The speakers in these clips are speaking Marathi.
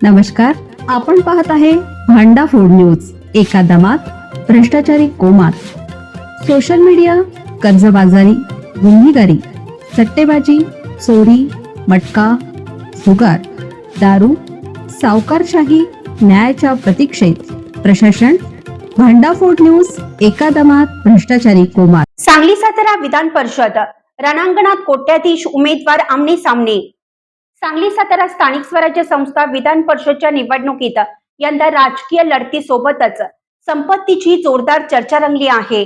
नमस्कार, आपण पाहत आहे भांडा फूड न्यूज. एका दमात भ्रष्टाचारी कोमात. सोशल मीडिया, कर्जबाजारी, गुन्हेगारी, सट्टेबाजी, चोरी, मटका, जुगार, दारू, सावकारशाही, न्यायाच्या प्रतीक्षेत प्रशासन. भांडा फूड न्यूज. एका दमात भ्रष्टाचारी कोमात. सांगली सातारा विधान परिषद रणांगणात कोट्याधीश उमेदवार आमने सामने. सांगली सातारा स्थानिक स्वराज्य संस्था विधान परिषदच्या निवडणुकीत यंदा राजकीय लढतीसोबतच संपत्तीची जोरदार चर्चा रंगली आहे.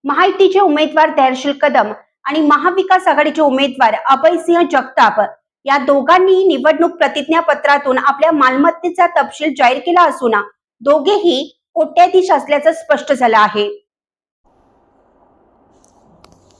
महायुतीचे उमेदवार धैर्यशील कदम आणि महाविकास आघाडीचे उमेदवार अभयसिंह जगताप या दोघांनी निवडणूक प्रतिज्ञापत्रातून आपल्या मालमत्तेचा तपशील जाहीर केला असून दोघेही कोट्याधीश असल्याचं स्पष्ट झालं आहे.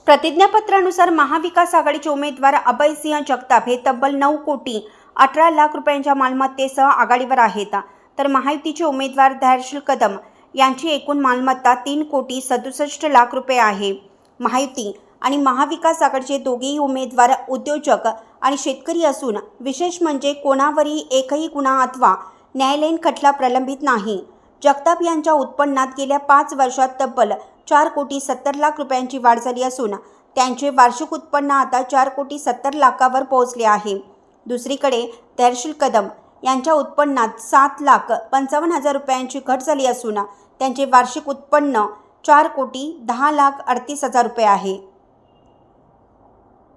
प्रतिज्ञापत्रानुसार महाविकास आघाडीचे उमेदवार अभयसिंह जगताप हे तब्बल 9 कोटी 18 लाख रुपयांच्या मालमत्तेसह आघाडीवर आहेत, तर महायुतीचे उमेदवार धैर्यशील कदम यांची एकूण मालमत्ता 3 कोटी 67 लाख रुपये आहे. महायुती आणि महाविकास आघाडीचे दोघेही उमेदवार उद्योजक आणि शेतकरी असून विशेष म्हणजे कोणावरही एकही गुन्हा अथवा न्यायालयीन खटला प्रलंबित नाही. जगताप यांच्या उत्पन्नात गेल्या 5 वर्षात तब्बल 4 कोटी 70 लाख रुपयांची वाढ झाली असून त्यांचे वार्षिक उत्पन्न आता 4 कोटी 70 लाखावर पोहोचले आहे. दुसरीकडे धैर्यशील कदम यांच्या उत्पन्नात 7 लाख 55 हजार रुपयांची घट झाली असून त्यांचे वार्षिक उत्पन्न 4 कोटी 10 लाख 38 हजार रुपये आहे.